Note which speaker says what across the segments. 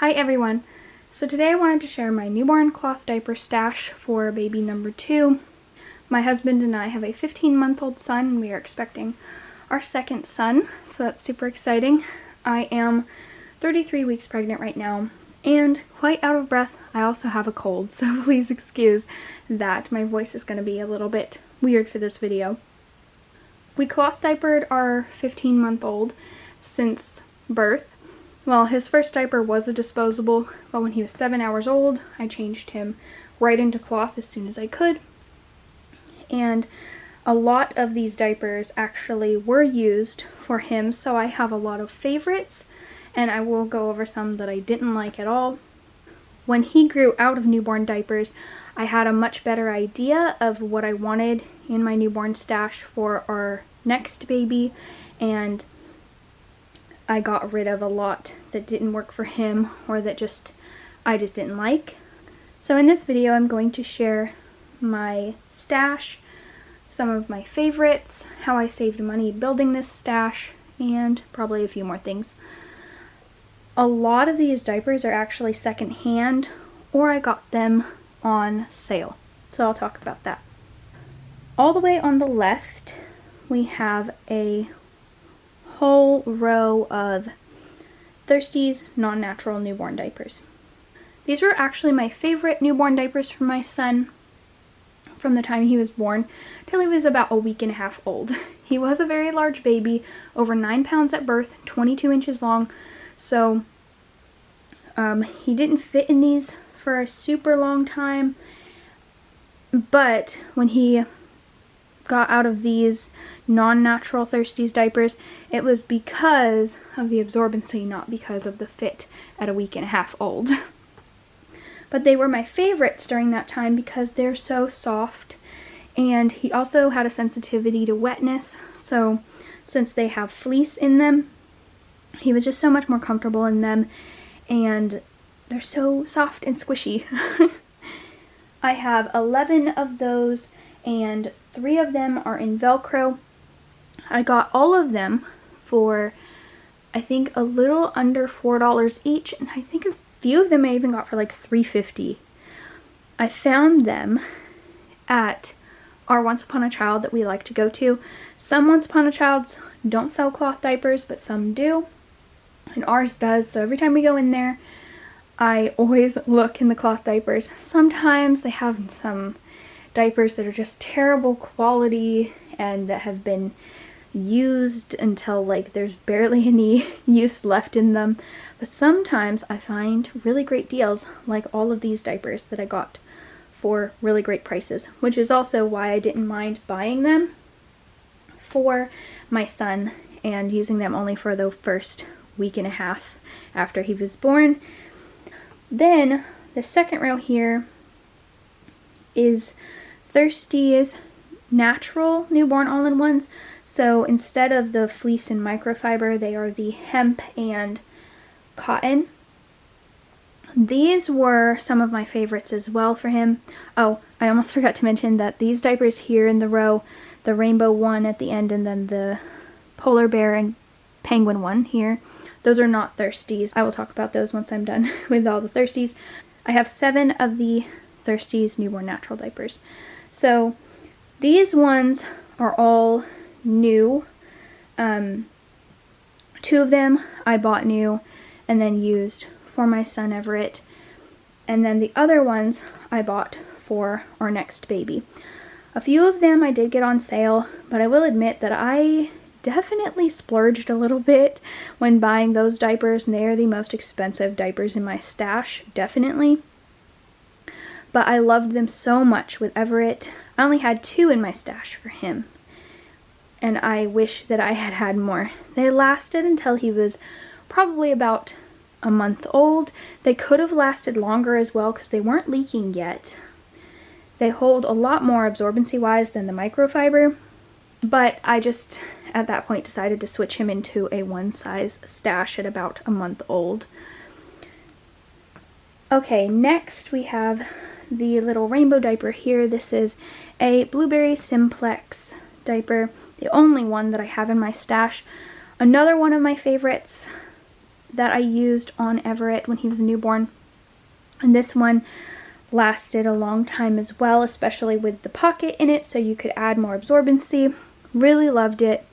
Speaker 1: Hi everyone! So today I wanted to share my newborn cloth diaper stash for baby number 2. My husband and I have a 15-month-old son and we are expecting our second son, so that's super exciting. I am 33 weeks pregnant right now and quite out of breath. I also have a cold, so please excuse that. My voice is going to be a little bit weird for this video. We cloth diapered our 15-month-old since birth. Well, his first diaper was a disposable, but when he was 7 hours old, I changed him right into cloth as soon as I could. And a lot of these diapers actually were used for him, so I have a lot of favorites, and I will go over some that I didn't like at all. When he grew out of newborn diapers, I had a much better idea of what I wanted in my newborn stash for our next baby, and I got rid of a lot that didn't work for him or that I just didn't like. So in this video I'm going to share my stash, some of my favorites, how I saved money building this stash, and probably a few more things. A lot of these diapers are actually secondhand, or I got them on sale, so I'll talk about that. All the way on the left we have a whole row of Thirsties non-natural newborn diapers. These were actually my favorite newborn diapers for my son from the time he was born till he was about a week and a half old. He was a very large baby, over 9 pounds at birth, 22 inches long, so he didn't fit in these for a super long time, but when he got out of these non-natural Thirsties diapers, it was because of the absorbency, not because of the fit at a week and a half old. But they were my favorites during that time because they're so soft, and he also had a sensitivity to wetness, so since they have fleece in them, he was just so much more comfortable in them, and they're so soft and squishy. I have 11 of those, and 3 of them are in Velcro. I got all of them for, I think, a little under $4 each, and I think a few of them I even got for like $3.50. I found them at our Once Upon a Child that we like to go to. Some Once Upon a Childs don't sell cloth diapers, but some do, and ours does, so every time we go in there, I always look in the cloth diapers. Sometimes they have some diapers that are just terrible quality and that have been used until like there's barely any use left in them, but sometimes I find really great deals, like all of these diapers that I got for really great prices, which is also why I didn't mind buying them for my son and using them only for the first week and a half after he was born. Then the second row here is Thirsties natural newborn all-in-ones. So instead of the fleece and microfiber, they are the hemp and cotton. These were some of my favorites as well for him. Oh, I almost forgot to mention that these diapers here in the row, the rainbow one at the end and then the polar bear and penguin one here, those are not Thirsties. I will talk about those once I'm done with all the Thirsties. I have 7 of the Thirsties newborn natural diapers. So these ones are all new. 2 of them I bought new and then used for my son Everett, and then the other ones I bought for our next baby. A few of them I did get on sale, but I will admit that I definitely splurged a little bit when buying those diapers, and they are the most expensive diapers in my stash, definitely. But I loved them so much with Everett. I only had 2 in my stash for him, and I wish that I had had more. They lasted until he was probably about a month old. They could have lasted longer as well because they weren't leaking yet. They hold a lot more absorbency wise than the microfiber, but I just at that point decided to switch him into a one size stash at about a month old. Okay, next we have the little rainbow diaper here. This is a Blueberry Simplex diaper, the only one that I have in my stash. Another one of my favorites that I used on Everett when he was a newborn. And this one lasted a long time as well, especially with the pocket in it, so you could add more absorbency. Really loved it.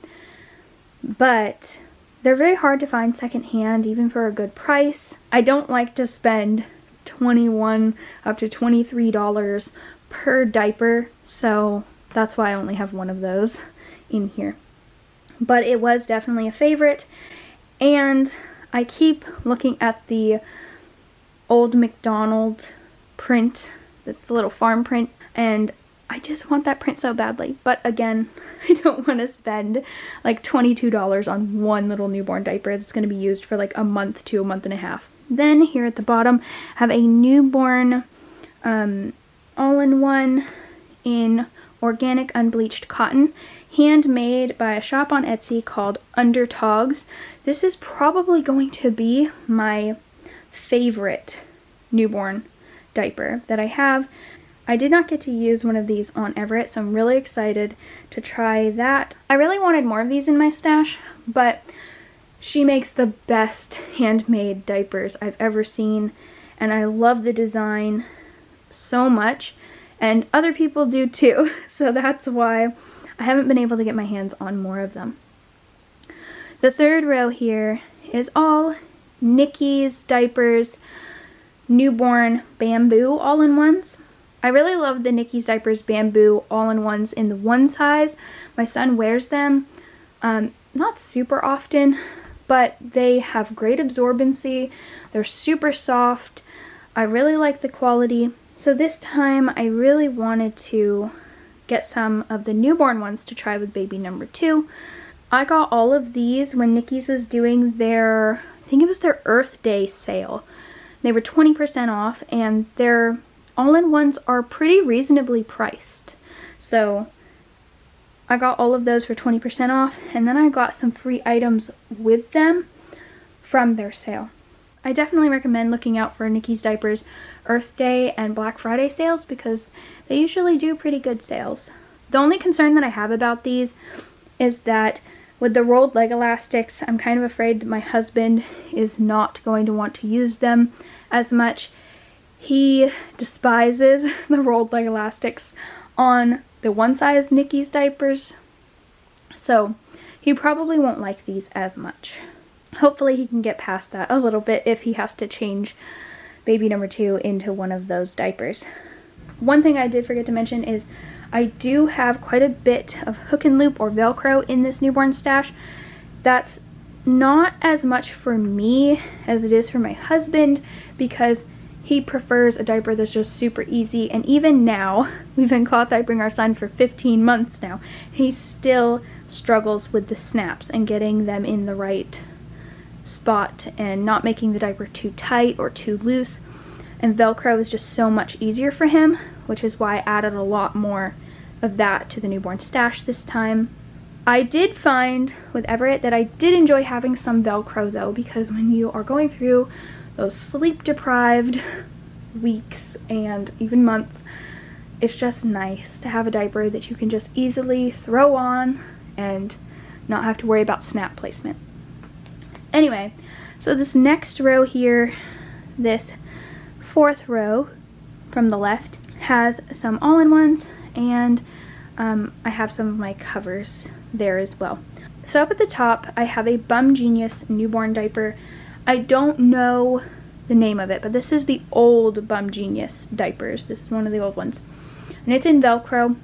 Speaker 1: But they're very hard to find secondhand, even for a good price. I don't like to spend $21 up to $23 per diaper, so that's why I only have one of those in here. But it was definitely a favorite, and I keep looking at the old McDonald print. That's the little farm print, and I just want that print so badly. But again, I don't want to spend like $22 on one little newborn diaper that's going to be used for like a month to a month and a half. Then here at the bottom, I have a newborn all-in-one in organic unbleached cotton, handmade by a shop on Etsy called Undertogs. This is probably going to be my favorite newborn diaper that I have. I did not get to use one of these on Everett, so I'm really excited to try that. I really wanted more of these in my stash, but she makes the best handmade diapers I've ever seen, and I love the design so much, and other people do too, so that's why I haven't been able to get my hands on more of them. The third row here is all Nikki's Diapers newborn bamboo all-in-ones. I really love the Nikki's Diapers bamboo all-in-ones in the one size. My son wears them not super often, but they have great absorbency. They're super soft. I really like the quality. So this time I really wanted to get some of the newborn ones to try with baby number 2. I got all of these when Nikki's was doing their, I think it was their Earth Day sale. They were 20% off, and their all-in-ones are pretty reasonably priced. So I got all of those for 20% off, and then I got some free items with them from their sale. I definitely recommend looking out for Nikki's Diapers Earth Day and Black Friday sales because they usually do pretty good sales. The only concern that I have about these is that with the rolled leg elastics, I'm kind of afraid that my husband is not going to want to use them as much. He despises the rolled leg elastics on the one size Nikki's diapers, so he probably won't like these as much. Hopefully he can get past that a little bit if he has to change baby number 2 into one of those diapers. One thing I did forget to mention is I do have quite a bit of hook and loop or Velcro in this newborn stash. That's not as much for me as it is for my husband because he prefers a diaper that's just super easy, and even now, we've been cloth diapering our son for 15 months now, he still struggles with the snaps and getting them in the right spot and not making the diaper too tight or too loose. And Velcro is just so much easier for him, which is why I added a lot more of that to the newborn stash this time. I did find with Everett that I did enjoy having some Velcro though, because when you are going through those sleep deprived weeks and even months, it's just nice to have a diaper that you can just easily throw on and not have to worry about snap placement. Anyway, so this next row here, this fourth row from the left, has some all-in-ones, and I have some of my covers there as well. So up at the top, I have a Bum Genius newborn diaper. I don't know the name of it, but this is the old Bum Genius diapers. This is one of the old ones, and it's in Velcro.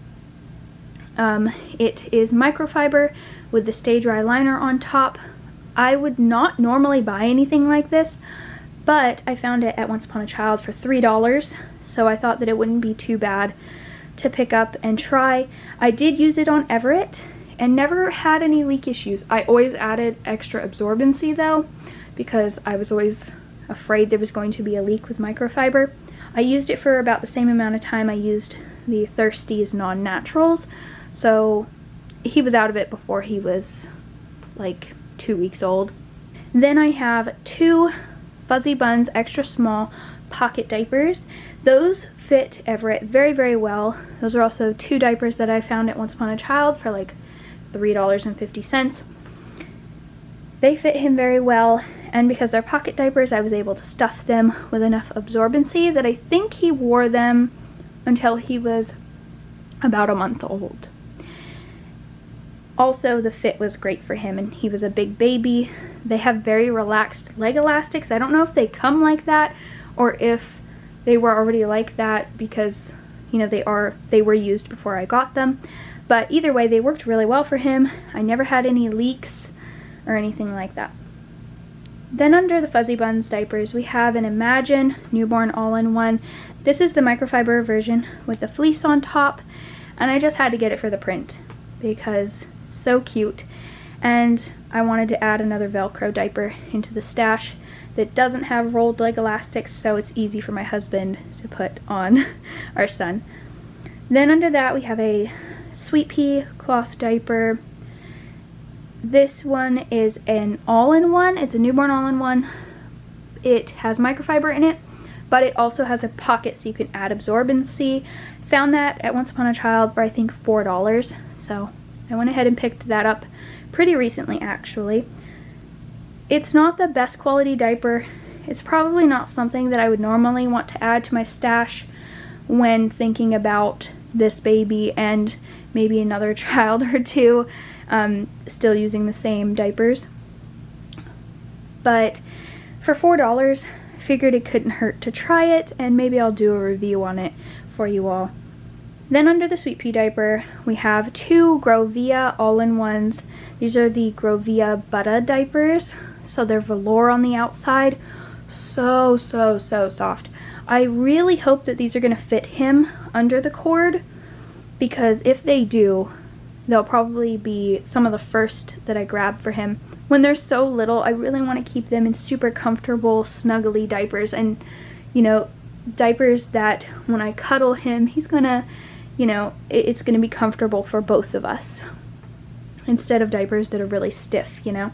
Speaker 1: It is microfiber with the Stay Dry liner on top. I would not normally buy anything like this, but I found it at Once Upon a Child for $3, so I thought that it wouldn't be too bad to pick up and try. I did use it on Everett and never had any leak issues. I always added extra absorbency though, because I was always afraid there was going to be a leak with microfiber. I used it for about the same amount of time I used the Thirsties Non-Naturals, so he was out of it before he was like 2 weeks old. Then I have 2 Fuzzy Buns extra small pocket diapers. Those fit Everett very, very well. Those are also 2 diapers that I found at Once Upon a Child for like $3.50. They fit him very well, And because they're pocket diapers, I was able to stuff them with enough absorbency that I think he wore them until he was about a month old. Also, the fit was great for him, and he was a big baby. They have very relaxed leg elastics. I don't know if they come like that or if they were already like that because, you know, they were used before I got them. But either way, they worked really well for him. I never had any leaks or anything like that. Then under the Fuzzy Buns diapers, we have an Imagine Newborn All-in-One. This is the microfiber version with the fleece on top, and I just had to get it for the print because it's so cute. And I wanted to add another Velcro diaper into the stash that doesn't have rolled leg elastics, so it's easy for my husband to put on our son. Then under that, we have a Sweet Pea cloth diaper. This one is an all-in-one. It's a newborn all-in-one. It has microfiber in it, but it also has a pocket so you can add absorbency. Found that at Once Upon a Child for I think $4, so I went ahead and picked that up pretty recently actually. It's not the best quality diaper. It's probably not something that I would normally want to add to my stash when thinking about this baby and maybe another child or two still using the same diapers. But for $4, I figured it couldn't hurt to try it, and maybe I'll do a review on it for you all. Then under the Sweet Pea diaper, we have two Grovia all-in-ones. These are the Grovia Butta diapers. So they're velour on the outside. So soft. I really hope that these are going to fit him under the cord, because if they do, they'll probably be some of the first that I grab for him. When they're so little, I really want to keep them in super comfortable, snuggly diapers, and, you know, diapers that when I cuddle him, he's gonna, you know, it's gonna be comfortable for both of us, instead of diapers that are really stiff, you know.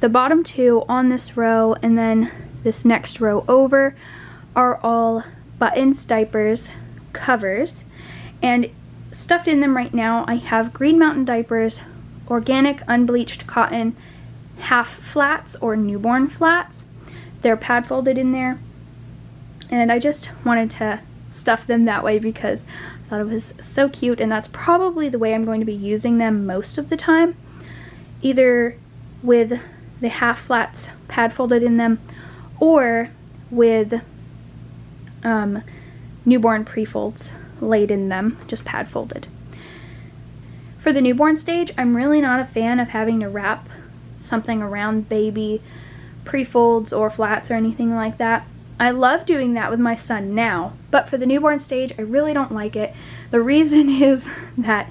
Speaker 1: The bottom two on this row and then this next row over are all Buttons diapers covers, and stuffed in them right now I have Green Mountain diapers, organic unbleached cotton half flats or newborn flats. They're pad folded in there, and I just wanted to stuff them that way because I thought it was so cute, and that's probably the way I'm going to be using them most of the time, either with the half flats pad folded in them or with newborn pre-folds laid in them, just pad folded. For the newborn stage, I'm really not a fan of having to wrap something around baby pre-folds or flats or anything like that. I love doing that with my son now, but for the newborn stage, I really don't like it. The reason is that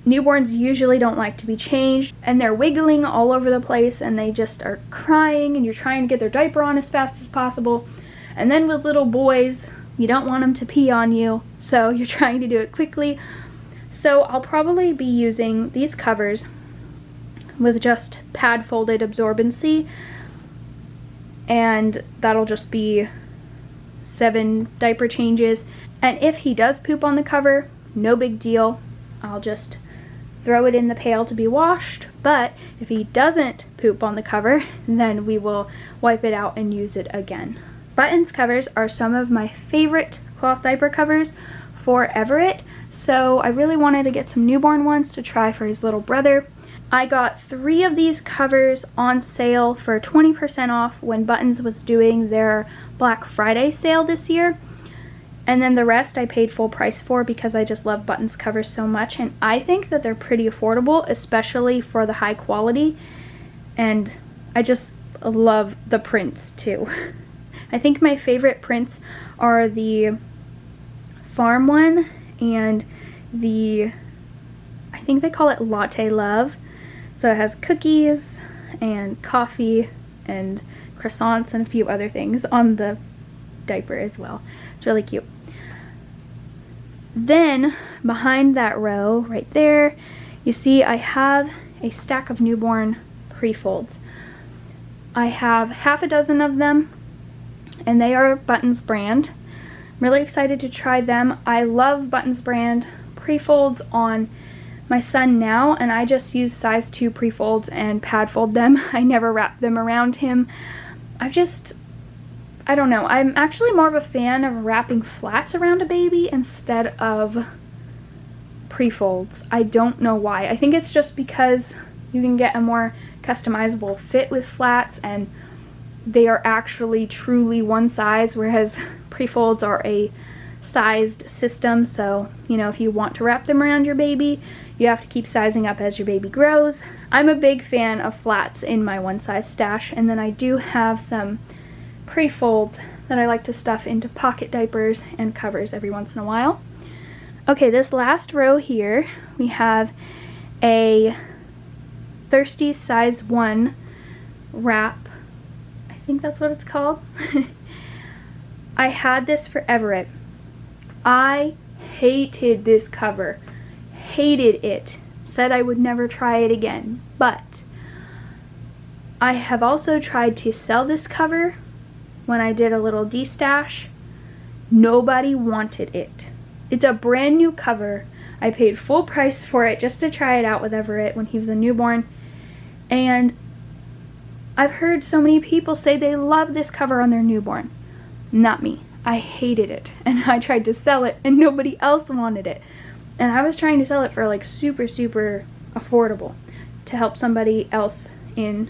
Speaker 1: newborns usually don't like to be changed, and they're wiggling all over the place, and they just are crying, and you're trying to get their diaper on as fast as possible. And then with little boys, you don't want them to pee on you, so you're trying to do it quickly. So I'll probably be using these covers with just pad folded absorbency, and that'll just be 7 diaper changes. And if he does poop on the cover, no big deal. I'll just throw it in the pail to be washed. But if he doesn't poop on the cover, then we will wipe it out and use it again. Buttons covers are some of my favorite cloth diaper covers for Everett, so I really wanted to get some newborn ones to try for his little brother. I got 3 of these covers on sale for 20% off when Buttons was doing their Black Friday sale this year. And then the rest I paid full price for because I just love Buttons covers so much, and I think that they're pretty affordable, especially for the high quality. And I just love the prints too. I think my favorite prints are the farm one and the, I think they call it Latte Love. So it has cookies and coffee and croissants and a few other things on the diaper as well. It's really cute. Then behind that row right there, you see I have a stack of newborn pre-folds. I have half a dozen of them, and they are Buttons brand. I'm really excited to try them. I love Buttons brand pre-folds on my son now, and I just use size 2 pre-folds and pad fold them. I never wrap them around him. I don't know. I'm actually more of a fan of wrapping flats around a baby instead of pre-folds. I don't know why. I think it's just because you can get a more customizable fit with flats, and they are actually truly one size, whereas pre-folds are a sized system. So, you know, if you want to wrap them around your baby, you have to keep sizing up as your baby grows. I'm a big fan of flats in my one size stash, and then I do have some pre-folds that I like to stuff into pocket diapers and covers every once in a while. Okay, this last row here, we have a Thirsty size 1 wrap. I think that's what it's called. I had this for Everett. I hated this cover. Hated it. Said I would never try it again. But I have also tried to sell this cover when I did a little de-stash. Nobody wanted it. It's a brand new cover. I paid full price for it just to try it out with Everett when he was a newborn. And I've heard so many people say they love this cover on their newborn. Not me. I hated it. And I tried to sell it and nobody else wanted it. And I was trying to sell it for like super affordable to help somebody else in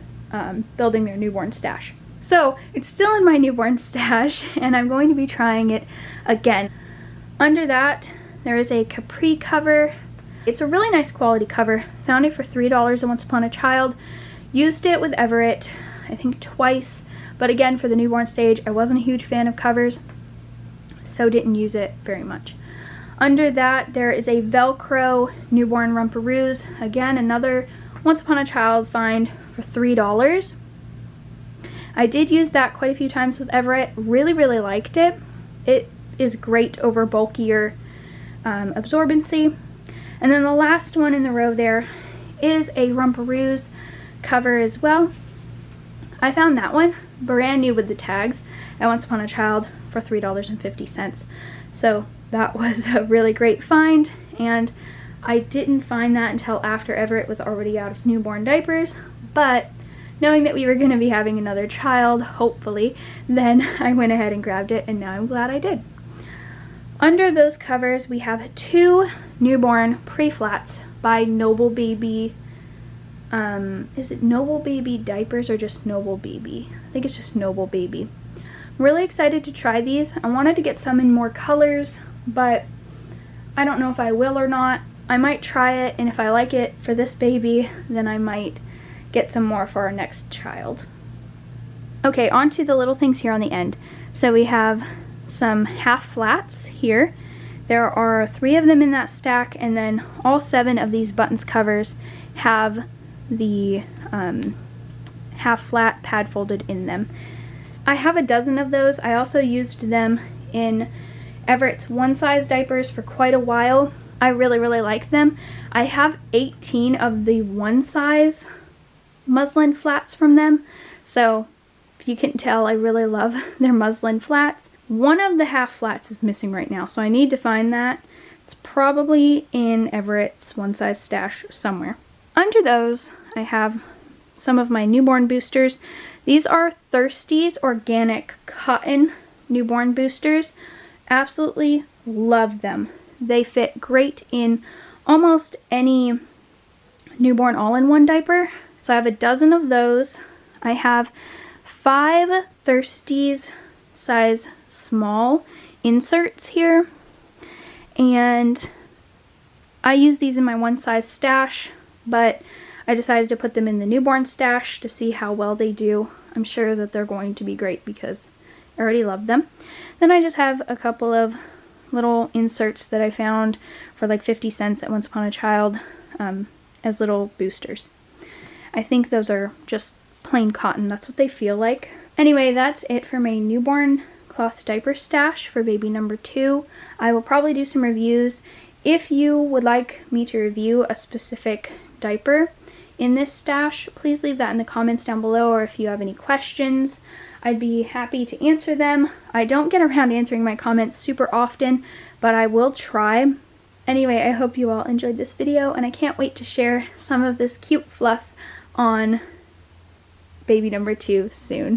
Speaker 1: building their newborn stash. So it's still in my newborn stash, and I'm going to be trying it again. Under that, there is a Capri cover. It's a really nice quality cover. Found it for $3 at Once Upon a Child. Used it with Everett, I think twice, but again, for the newborn stage, I wasn't a huge fan of covers, so didn't use it very much. Under that, there is a Velcro newborn Rumparoos. Again, another Once Upon a Child find for $3. I did use that quite a few times with Everett. Really liked it. It is great over bulkier absorbency. And then the last one in the row there is a Rumparoos cover as well. I found that one brand new with the tags at Once Upon a Child for $3.50. So that was a really great find, and I didn't find that until after Everett was already out of newborn diapers, but knowing that we were going to be having another child, hopefully, then I went ahead and grabbed it, and now I'm glad I did. Under those covers, we have 2 newborn pre-flats by Noble Baby. Is it Noble Baby Diapers or just Noble Baby? I think it's just Noble Baby. I'm really excited to try these. I wanted to get some in more colors, but I don't know if I will or not. I might try it, and if I like it for this baby, then I might get some more for our next child. Okay, on to the little things here on the end. So we have some half flats here. There are 3 of them in that stack, and then all 7 of these buttons covers have the half flat pad folded in them. I have a dozen of those. I also used them in Everett's one size diapers for quite a while. I really like them. I have 18 of the one size muslin flats from them, so if you can tell, I really love their muslin flats. One of the half flats is missing right now, so I need to find that. It's probably in Everett's one size stash somewhere. Under those, I have some of my newborn boosters. These are Thirsty's organic cotton newborn boosters. Absolutely love them. They fit great in almost any newborn all-in-one diaper. So I have a dozen of those. I have 5 Thirsty's size small inserts here, and I use these in my one size stash, but I decided to put them in the newborn stash to see how well they do. I'm sure that they're going to be great because I already love them. Then I just have a couple of little inserts that I found for like 50 cents at Once Upon a Child as little boosters. I think those are just plain cotton. That's what they feel like. Anyway, that's it for my newborn cloth diaper stash for baby number 2. I will probably do some reviews. If you would like me to review a specific diaper in this stash, please leave that in the comments down below, or if you have any questions, I'd be happy to answer them. I don't get around answering my comments super often, but I will try. Anyway, I hope you all enjoyed this video, and I can't wait to share some of this cute fluff on baby number 2 soon.